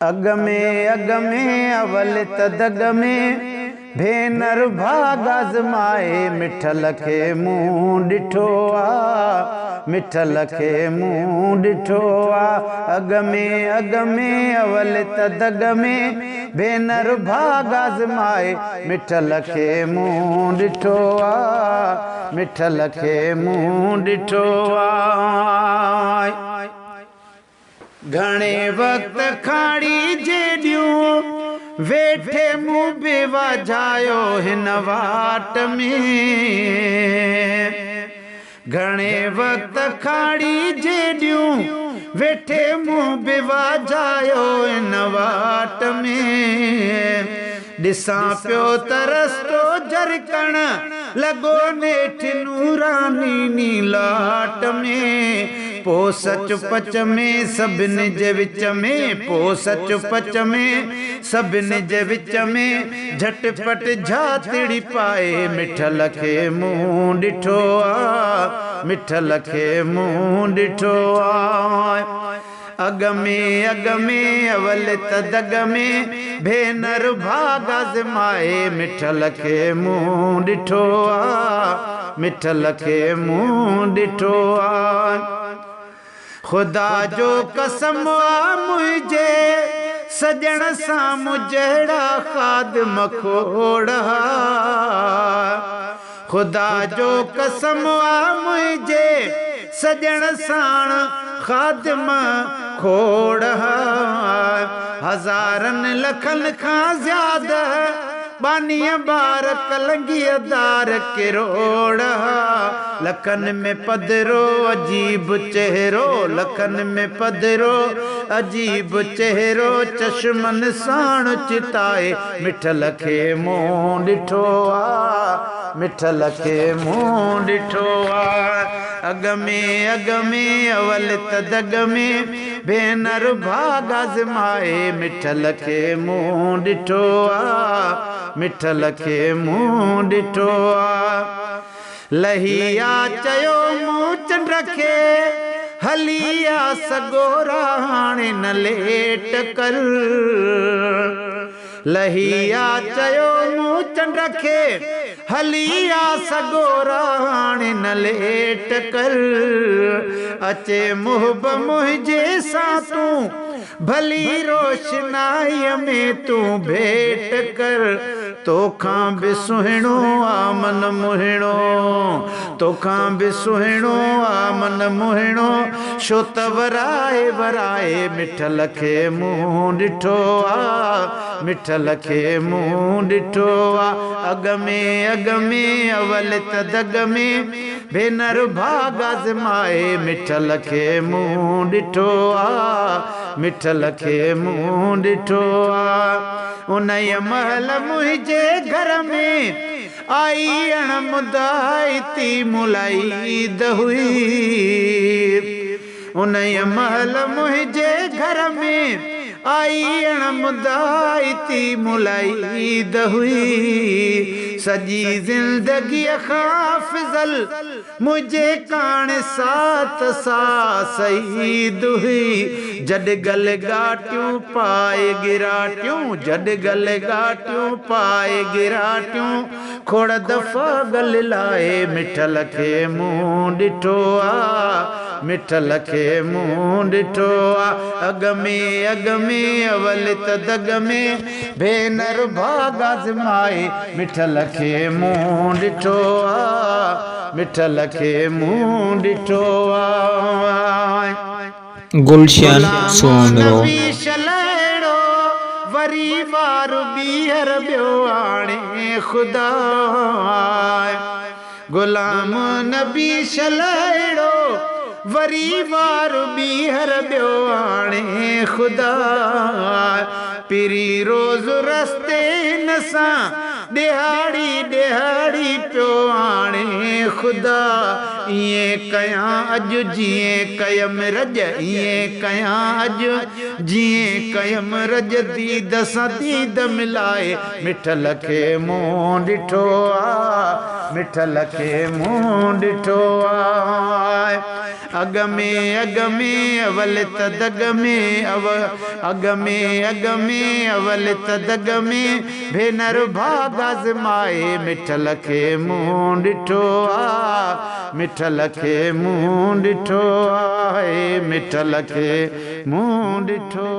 अग में अवल तदग में भेनर भाग आज़माए मिठल खे मुंह ॾिठो आ मिठल खे मुंह ॾिठो आ। अग में अवल तदग में भेनर भाग आज़माए मिठल खे मुंह ॾिठो आ मिठल खे मुंह ॾिठो आ। घणे वक्त खाड़ी जेडियूं वेठे मुँह बि वाझायो हिन वाट में। घणे वक्त खाड़ी जेडियूं वेठे मुँह बि वाझायो हिन वाट में। ॾिसां पियो त रस्तो जरकण लॻो नेठि नूरानी नी लाट में। पो सच पच में सभिनी जे विच में पो सच पच में सभिनी जे विच में झटपट झातिड़ी पाए मिठल खे मुंह ॾिठो आ मिठल खे मुंह ॾिठो आ। अग में अवल तदग में भेनर भाग आज़माए मिठल खे मुंह ॾिठो आ मिठल खे मुंह ॾिठो आ। खुदा जो कसम आ मुझे सजण सां मुझड़ा खादम खोड़ा। खुदा जो कसम आ मुझे सजण साण खादम खोड़ा। हज़ारनि लखनि खां ज़्यादा बानीअ बार कलंगीअदार किरोड़। लखन में पधरो अजीब चेहरो लखन में पधरो अजीब चेहरो चश्मन साण चिताए मिठल खे मुंह ॾिठो आ मिठल खे मुंह ॾिठो आ। अग में अवल तदग में भेनर भाग आज़माए मिठल खे मुंह ॾिठो आ मिठल खे मुंह ॾिठो आ। लहिया चयो मूं चंड खे हलिया सगोरा हाणे न लेट कर। लहिया चयो मूं चंड खे हलिया सगोरा हाणे न लेट कर। अचे मुहब मुंहिंजे सां तूं भली रोशनाईअ में तूं भेट कर। तोखां बि सुहिणो आ मन मुहिणो तोखां बि सुहिणो आ मन मुहिणो छो त वराए वराए मिठल खे मुंह ॾिठो आ मिठल खे मुंह ॾिठो आ। अग में अवल तदग में भेनर भाग आज़माए मिठल खे मुंह ॾिठो आ मिठल खे मुंह ॾिठो आ। उन्हीअ महल मुंहिंजे घर में आई अणमुदाइती मुलाईद हुई। उन्हीअ महल मुंहिंजे घर में आई अणमुदाइती मुलाईद हुई। सॼी ज़िंदगीअ खां फिज़ल मुझे कान साथ सा सईद हुई। जॾ गल गाटियूं पाए गिराटियूं जॾ गल गाटियूं पाए गिराटियूं खोड़ दफ़ा गल लाए मिठल खे मुंह ॾिठो आ मिठल खे मुंह ॾिठो आ। अग में अवल तदग में भेनर भाग आज़माए मिठल खे मुंह ॾिठो आ मिठल खे मुंह ॾिठो आ। गुलशन सोमरो वरी वार ॿीहर ॿियो आणे खुदा। गुलाम नबी शलैड़ो वरी वार ॿीहर ॿियो आणे खुदा। पिरी रोज़ रस्ते हिन सां ॾिहाड़ी ॾिहाड़ी पियो आणे खुदा। ईअं कयां अॼु जीअं कयम रज ईअं कयां अॼु जीअं कयम रज दीद सां दीद मिलाए मिठल खे मुंह ॾिठो आ मिठल खे मुंह ॾिठो आ। अग में अवल तदग में अग में अवल तदग में भेनर भाग आज़माए मिठल खे मुंहुं ॾिठो आ मिठल खे मुंहुं ॾिठो आहे मिठल खे मुंहुं ॾिठो।